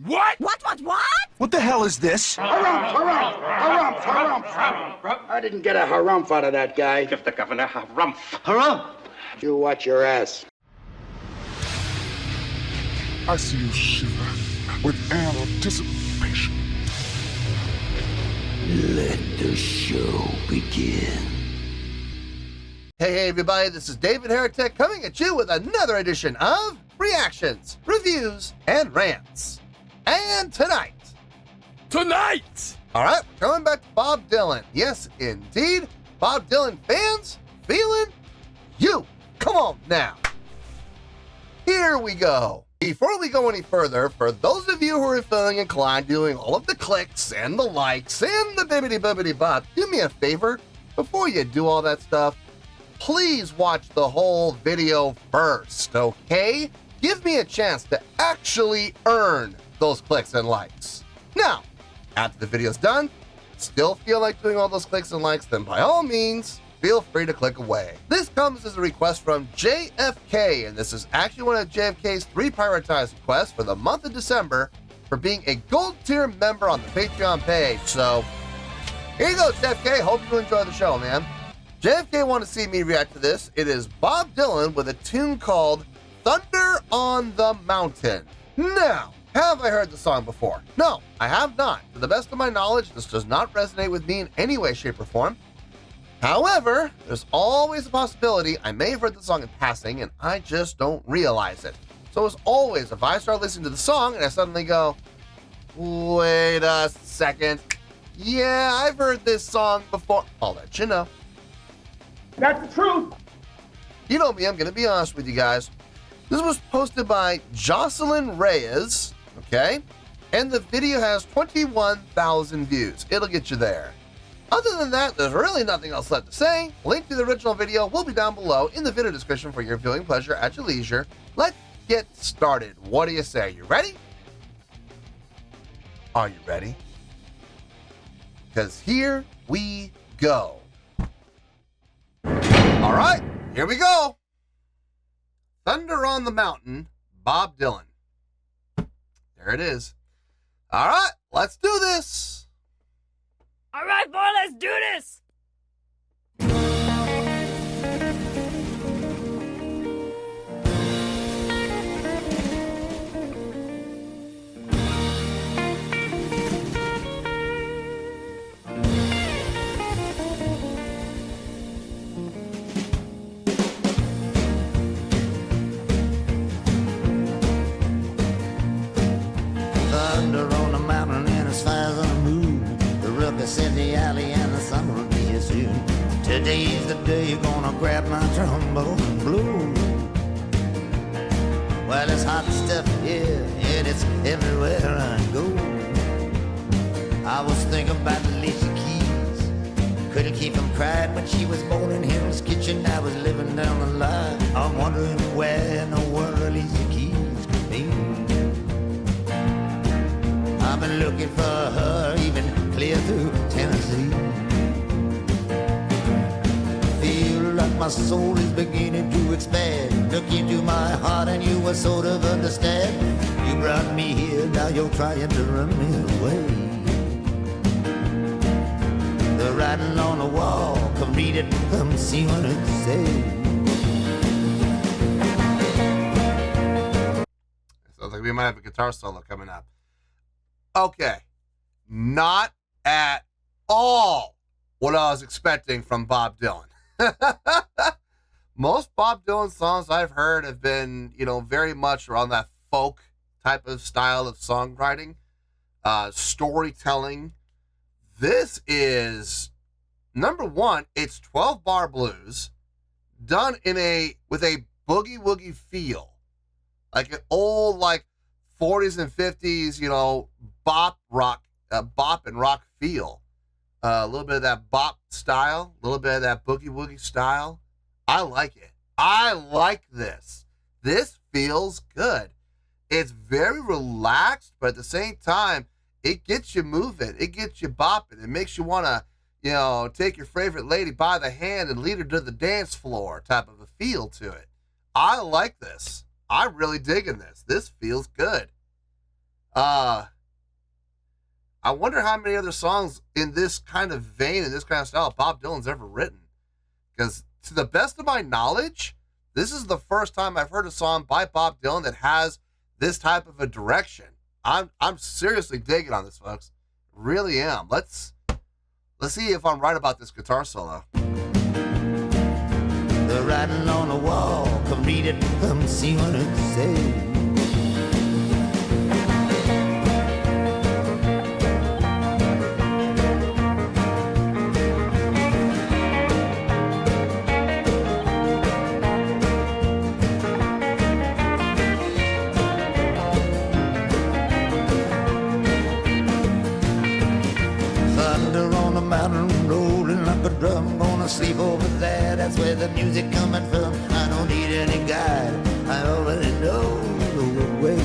What? What? What the hell is this? Harumph. I didn't get a harumph out of that guy. Give the governor harumph. Harumph? You watch your ass. I see you shiver with anticipation. Let the show begin. Hey everybody, this is David Heretic coming at you with another edition of Reactions, Reviews, and Rants. And tonight, alright, coming back to Bob Dylan. Yes, indeed, Bob Dylan fans feeling you. Come on now. Here we go. Before we go any further, for those of you who are feeling inclined doing all of the clicks and the likes and the bibbidi-bibbidi bop, do me a favor, before you do all that stuff, please watch the whole video first, okay? Give me a chance to actually earn those clicks and likes. Now, after the video's done, still feel like doing all those clicks and likes, then by all means, feel free to click away. This comes as a request from JFK, and this is actually one of JFK's 3 prioritized requests for the month of December for being a gold tier member on the Patreon page. So, here you go, JFK. Hope you enjoy the show, man. JFK wanted to see me react to this. It is Bob Dylan with a tune called Thunder on the Mountain. Now, have I heard the song before? No, I have not. To the best of my knowledge, this does not resonate with me in any way, shape, or form. However, there's always a possibility I may have heard the song in passing and I just don't realize it. So as always, if I start listening to the song and I suddenly go, wait a second, yeah, I've heard this song before, I'll let you know. That's the truth. You know me, I'm going to be honest with you guys. This was posted by Jocelyn Reyes, okay? And the video has 21,000 views. It'll get you there. Other than that, there's really nothing else left to say. Link to the original video will be down below in the video description for your viewing pleasure at your leisure. Let's get started. What do you say? You ready? Are you ready? Because here we go. All right, here we go. Thunder on the Mountain, Bob Dylan. There it is. All right, let's do this. All right, boy, let's do this. Thunder on the mountain and as far as on the moon. The ruckus in the alley and the sun will be here soon. Today's the day you're gonna grab my trombone and blow. Well, it's hot stuff here and it's everywhere I go. I was thinking about Alicia Keys. Couldn't keep from crying when she was born in Hill's Kitchen. I was living down the line. I'm wondering where in the world Alicia Keys could be. I've been looking for her even clear through Tennessee. Feel like my soul is beginning to expand. Look into my heart and you will sort of understand. You brought me here, now you're trying to run me away. The writing on the wall, come read it, come see what it says. Sounds like we might have a guitar solo coming up. Okay, not at all what I was expecting from Bob Dylan. Most Bob Dylan songs I've heard have been, very much around that folk type of style of songwriting, storytelling. This is, number one, it's 12-bar blues done with a boogie-woogie feel. Like an old, 40s and 50s, bop and rock feel. A little bit of that bop style, a little bit of that boogie-woogie style. I like it. I like this. This feels good. It's very relaxed, but at the same time, it gets you moving. It gets you bopping. It makes you want to, take your favorite lady by the hand and lead her to the dance floor type of a feel to it. I like this. I'm really digging this. This feels good. I wonder how many other songs in this kind of vein, in this kind of style, Bob Dylan's ever written. Because to the best of my knowledge, this is the first time I've heard a song by Bob Dylan that has this type of a direction. I'm seriously digging on this, folks. Really am. Let's see if I'm right about this guitar solo. The writing on the wall, come read it, come see what it says. Sleep over there, that's where the music coming from. I don't need any guide, I already know the way.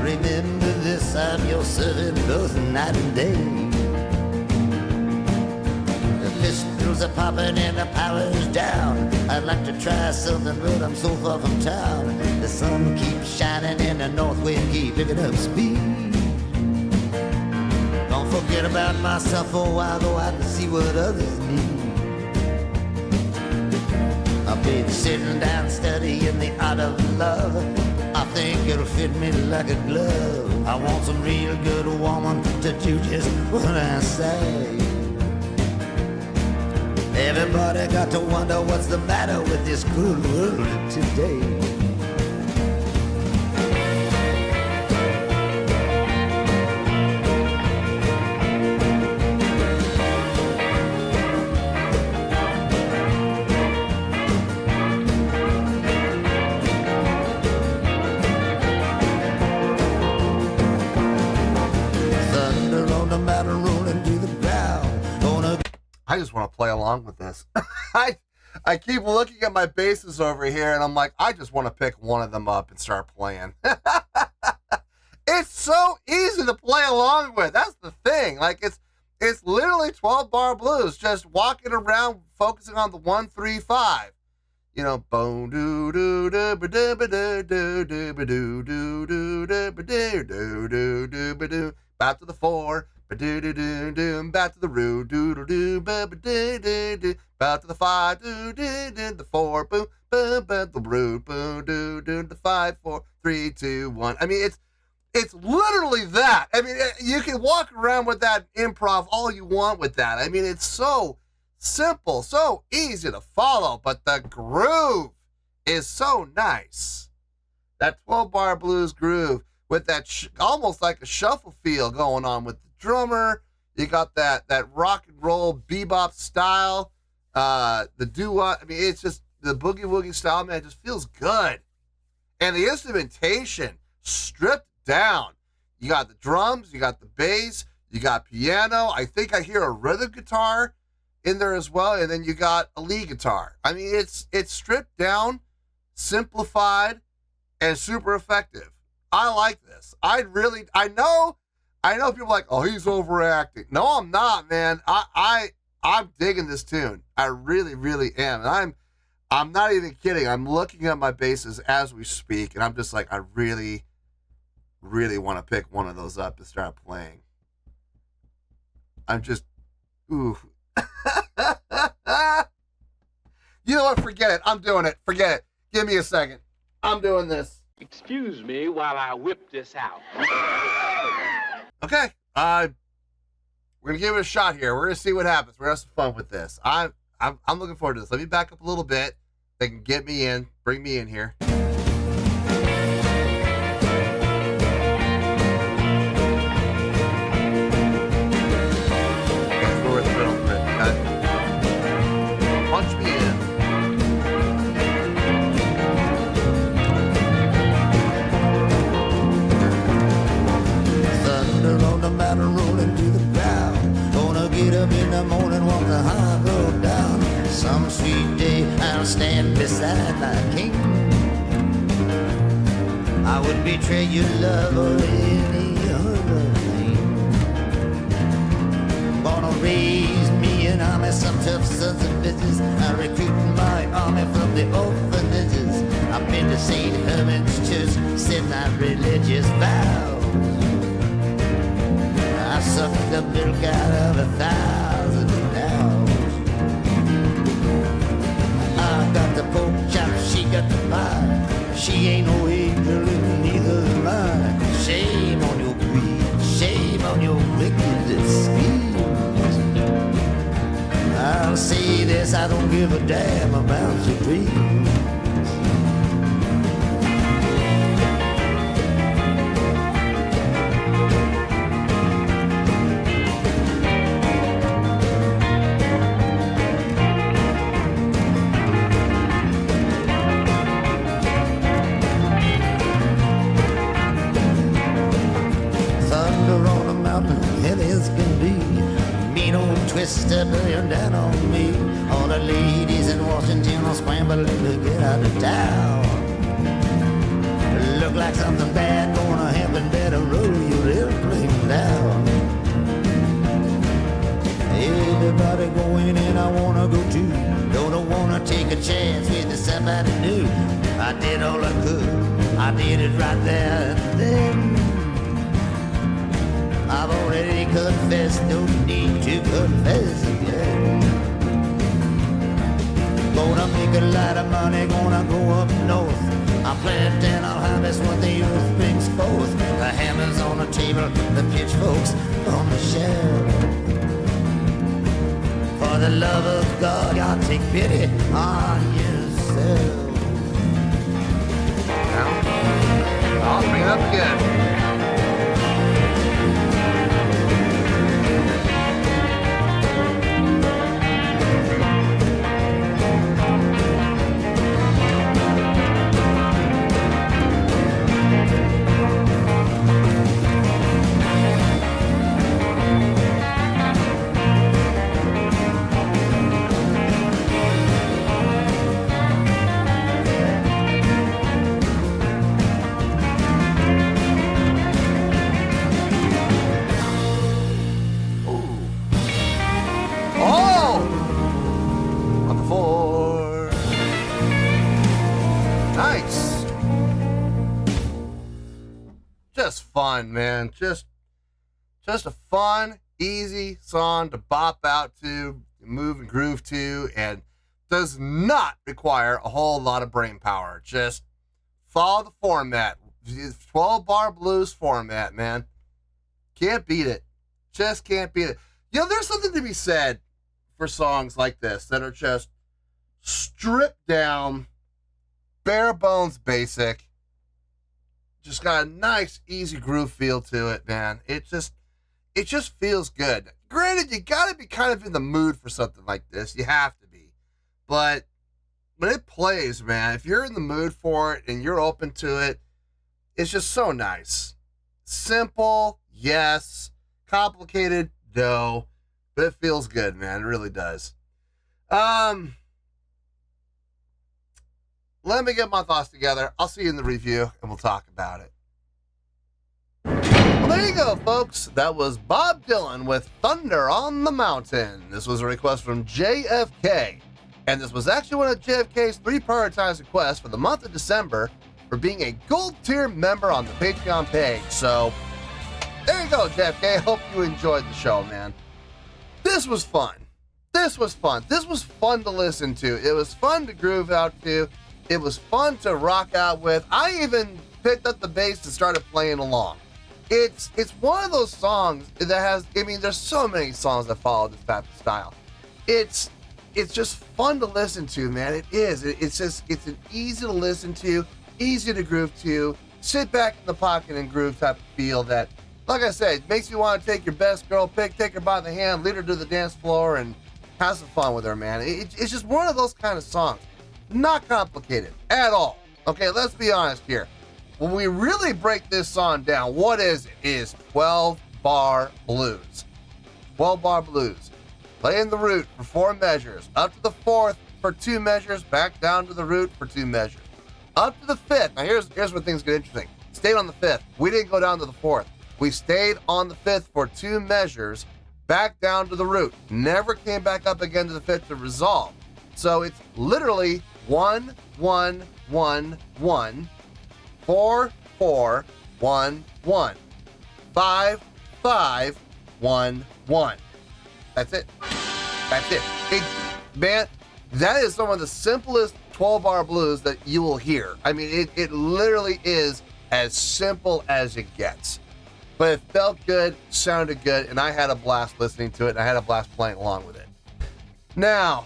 Remember this, I'm your servant both night and day. The pistols are popping and the power's down. I'd like to try something, but I'm so far from town. The sun keeps shining and the north wind keeps picking up speed. Don't forget about myself for a while, go out and see what others need. I've been sitting down studying the art of love. I think it'll fit me like a glove. I want some real good woman to do just what I say. Everybody got to wonder what's the matter with this cruel world today. I just want to play along with this. I keep looking at my basses over here, and I'm like, I just want to pick one of them up and start playing. It's so easy to play along with. That's the thing. Like, it's literally 12-bar blues, just walking around focusing on the 1, 3, 5. You know, boom doo doo doo ba doo ba doo doo doo ba doo doo doo doo ba doo doo doo doo ba doo. Back to the 4. Ba-do-do-do-do, back to the roo, do-do-do, ba-ba-do-do-do, back to the 5, do-do-do, the 4, boom, ba-ba, the roo, boom, do-do, the 5, 4, 3, 2, 1. I mean, it's literally that. I mean, you can walk around with that improv all you want with that. I mean, it's so simple, so easy to follow, but the groove is so nice. That 12-bar blues groove with that almost like a shuffle feel going on with the drummer. You got that rock and roll bebop style, the doo-wop. I mean, it's just the boogie woogie style, man. It just feels good. And the instrumentation stripped down. You got the drums, you got the bass, you got piano. I think I hear a rhythm guitar in there as well, and then you got a lead guitar. I mean, it's stripped down, simplified, and super effective. I like this. I know people are like, oh, he's overacting. No, I'm not, man. I'm digging this tune. I really, really am. And I'm not even kidding. I'm looking at my basses as we speak, and I'm just like, I really, really want to pick one of those up and start playing. I'm just, ooh. You know what? Forget it. I'm doing it. Forget it. Give me a second. I'm doing this. Excuse me while I whip this out. Okay. We're gonna give it a shot here. We're gonna see what happens. We're gonna have some fun with this. I'm looking forward to this. Let me back up a little bit. They can get me in, bring me in here. Punch me in. Thunder on the mountain rolling to the ground. Gonna get up in the morning, walk the high road down. Some sweet day I'll stand beside my king. I wouldn't betray your love or any other thing. Gonna raise me an army, some tough sons of bitches. I recruit my army from the orphanages. I've been to St. Herman's Church, said my religious vows. I sucked the milk out of 1,000 cows. I got the pork chop, she got the pie. She ain't no angel and neither am I. Shame on your greed, shame on your wicked schemes. I'll say this, I don't give a damn about your dreams. Twister bearing down on me. All the ladies in Washington are scrambling to get out of town. Look like something bad gonna happen, better roll your airplane down. Everybody going and I wanna go too. Don't wanna take a chance with somebody new. I did all I could, I did it right there and then. I've already confessed, no need to confess again. Gonna make a lot of money, gonna go up north. I'm planting, I'll harvest what the earth brings forth. The hammers on the table, the pitchforks on the shelf. For the love of God, y'all take pity on yourself. Now, I'll bring it up again. Fun, man. Just a fun, easy song to bop out to, move and groove to, and does not require a whole lot of brain power. Just follow the format. 12-bar blues format, man. Can't beat it. Just can't beat it. You know, there's something to be said for songs like this that are just stripped down, bare bones basic. Just got a nice, easy groove feel to it, man. It just feels good. Granted, you gotta be kind of in the mood for something like this. You have to be. But when it plays, man, if you're in the mood for it and you're open to it, it's just so nice. Simple, yes. Complicated, no. But it feels good, man. It really does. Let me get my thoughts together. I'll see you in the review, and we'll talk about it. Well, there you go, folks. That was Bob Dylan with Thunder on the Mountain. This was a request from JFK, and this was actually one of JFK's 3 prioritized requests for the month of December for being a gold tier member on the Patreon page. So, there you go, JFK. Hope you enjoyed the show, man. This was fun. This was fun to listen to. It was fun to groove out to. It was fun to rock out with. I even picked up the bass and started playing along. It's one of those songs that has, I mean, there's so many songs that follow this type of style. It's just fun to listen to, man. It is. It's an easy to listen to, easy to groove to, sit back in the pocket and groove type of feel that, like I said, makes you want to take your best girl pick, take her by the hand, lead her to the dance floor, and have some fun with her, man. It's just one of those kind of songs. Not complicated at all. Okay, let's be honest here. When we really break this song down, what is it? It is 12-bar blues. 12-bar blues. Playing the root for 4 measures. Up to the 4th for 2 measures. Back down to the root for 2 measures. Up to the 5th. Now here's where things get interesting. Stayed on the 5th. We didn't go down to the 4th. We stayed on the 5th for 2 measures. Back down to the root. Never came back up again to the 5th to resolve. So it's literally 1, 1, 511 4411 5511. That's it. That's it. Man, that is some of the simplest 12-bar blues that you will hear. I mean, it literally is as simple as it gets. But it felt good, sounded good, and I had a blast listening to it, and I had a blast playing along with it. Now,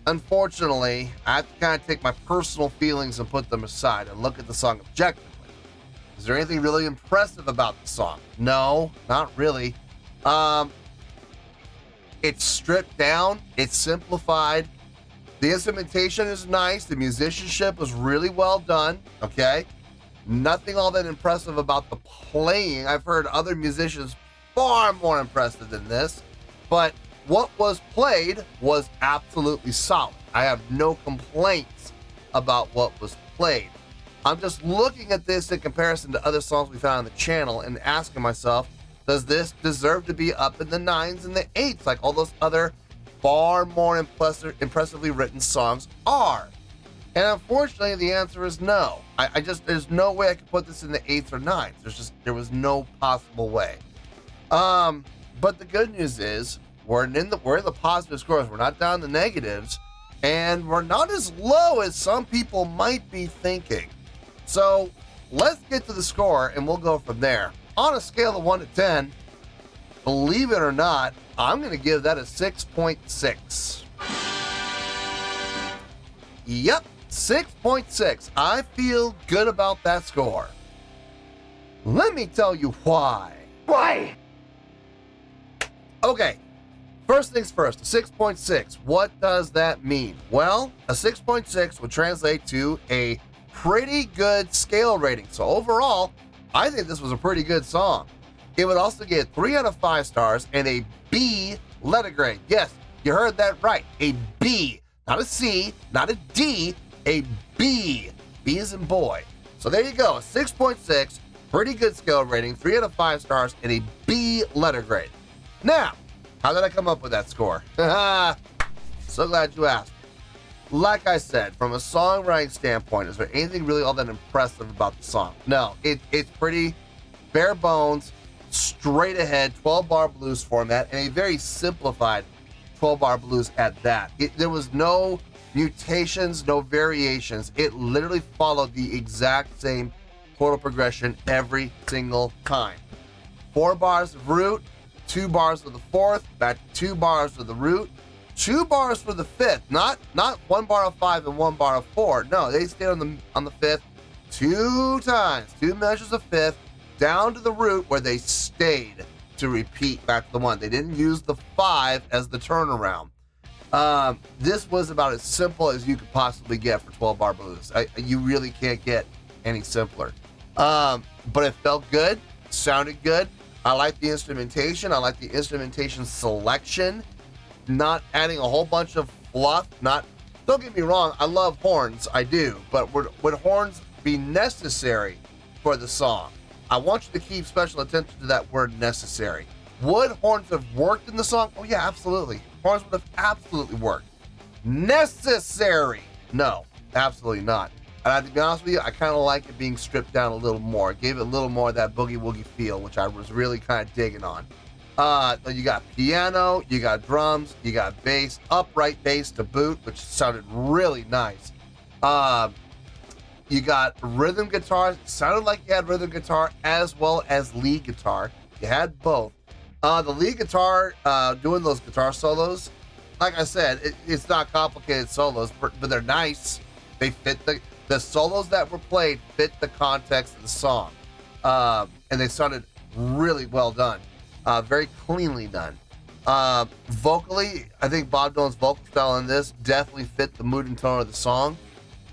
unfortunately, I have to kind of take my personal feelings and put them aside and look at the song objectively. Is there anything really impressive about the song? No, not really. It's stripped down, it's simplified. The instrumentation is nice, the musicianship was really well done, okay? Nothing all that impressive about the playing. I've heard other musicians far more impressive than this, but what was played was absolutely solid. I have no complaints about what was played. I'm just looking at this in comparison to other songs we found on the channel and asking myself, does this deserve to be up in the 9s and the 8s like all those other far more impressively written songs are? And unfortunately, the answer is no. There's no way I could put this in the 8s or 9s. There was no possible way. But the good news is we're in the positive scores. We're not down in the negatives, and we're not as low as some people might be thinking. So let's get to the score, and we'll go from there. On a scale of 1 to 10, believe it or not, I'm going to give that a 6.6. Yep, 6.6. I feel good about that score. Let me tell you why. Why? Okay, first things first, a 6.6. What does that mean? Well, a 6.6 would translate to a pretty good scale rating. So overall, I think this was a pretty good song. It would also get 3 out of 5 stars and a B letter grade. Yes, you heard that right. A B, not a C, not a D, a B. B as in boy. So there you go, a 6.6, pretty good scale rating, 3 out of 5 stars, and a B letter grade. Now, how did I come up with that score? So glad you asked. Like I said, from a songwriting standpoint, is there anything really all that impressive about the song? No, it's pretty bare bones, straight ahead, 12-bar blues format, and a very simplified 12-bar blues at that. There was no mutations, no variations. It literally followed the exact same chordal progression every single time. 4 bars of root, 2 bars of the 4th, back to 2 bars of the root, 2 bars for the 5th, not 1 bar of 5 and 1 bar of 4. No, they stayed on the 5th 2 times, 2 measures of 5th, down to the root where they stayed to repeat back to the 1. They didn't use the 5 as the turnaround. This was about as simple as you could possibly get for 12-bar blues. You really can't get any simpler. But it felt good, sounded good. I like the instrumentation. I like the instrumentation selection. Not adding a whole bunch of fluff. Don't get me wrong, I love horns, I do. But would horns be necessary for the song? I want you to keep special attention to that word necessary. Would horns have worked in the song? Oh yeah, absolutely. Horns would have absolutely worked. Necessary? No, absolutely not. And I have to be honest with you, I kind of like it being stripped down a little more. It gave it a little more of that boogie woogie feel, which I was really kind of digging on. You got piano, you got drums, you got bass, upright bass to boot, which sounded really nice. You got rhythm guitar. It sounded like you had rhythm guitar as well as lead guitar. You had both. The lead guitar, doing those guitar solos, like I said, it's not complicated solos, but they're nice. They fit the solos that were played fit the context of the song. And they sounded really well done. Very cleanly done. Vocally, I think Bob Dylan's vocal style in this definitely fit the mood and tone of the song.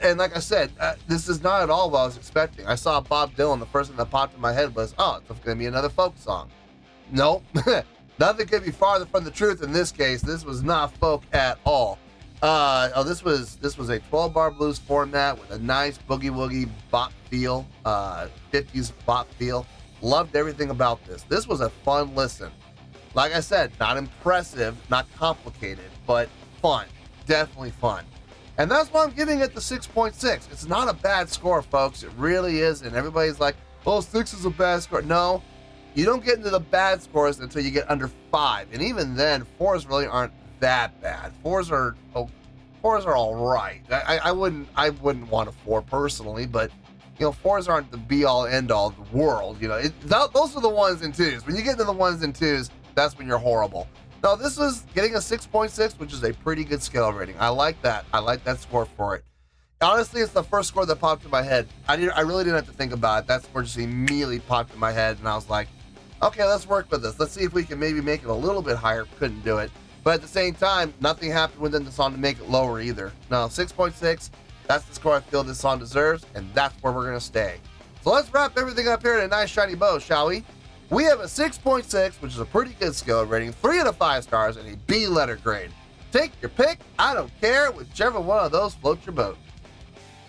And like I said, this is not at all what I was expecting. I saw Bob Dylan, the first thing that popped in my head was, oh, it's going to be another folk song. Nope. Nothing could be farther from the truth in this case. This was not folk at all. This was a 12-bar blues format with a nice boogie-woogie bop feel, 50s bop feel. Loved everything about this. This was a fun listen. Like I said, not impressive, not complicated, but fun. Definitely fun. And that's why I'm giving it the 6.6. It's not a bad score, folks. It really is. And everybody's like, oh, 6 is a bad score. No, you don't get into the bad scores until you get under 5. And even then, 4s really aren't that bad. 4s are all right. I wouldn't want a 4 personally, but you know, 4s aren't the be all end all of the world. You know, those are the 1s and 2s. When you get into the 1s and 2s, that's when you're horrible. No, this was getting a 6.6, which is a pretty good scale rating. I like that. I like that score for it. Honestly, it's the first score that popped in my head. I really didn't have to think about it. That score just immediately popped in my head, and I was like, okay, let's work with this. Let's see if we can maybe make it a little bit higher. Couldn't do it. But at the same time, nothing happened within the song to make it lower either. No, 6.6, that's the score I feel this song deserves, and that's where we're going to stay. So let's wrap everything up here in a nice shiny bow, shall we? We have a 6.6, which is a pretty good scale rating, 3 out of 5 stars, and a B letter grade. Take your pick, I don't care, whichever one of those floats your boat.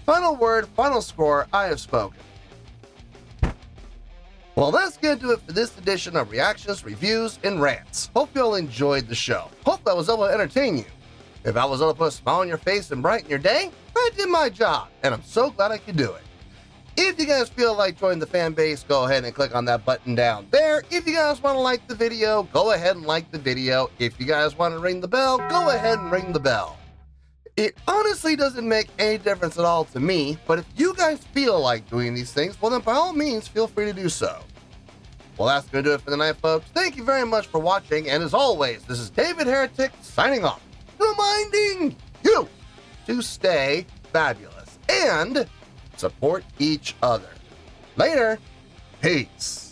Final word, final score, I have spoken. Well, that's going to do it for this edition of Reactions, Reviews, and Rants. Hope you all enjoyed the show. Hope I was able to entertain you. If I was able to put a smile on your face and brighten your day, I did my job, and I'm so glad I could do it. If you guys feel like joining the fan base, go ahead and click on that button down there. If you guys want to like the video, go ahead and like the video. If you guys want to ring the bell, go ahead and ring the bell. It honestly doesn't make any difference at all to me, but if you guys feel like doing these things, well then by all means, feel free to do so. Well, that's going to do it for the night, folks. Thank you very much for watching, and as always, this is David Heretic signing off, reminding you to stay fabulous and support each other. Later. Peace.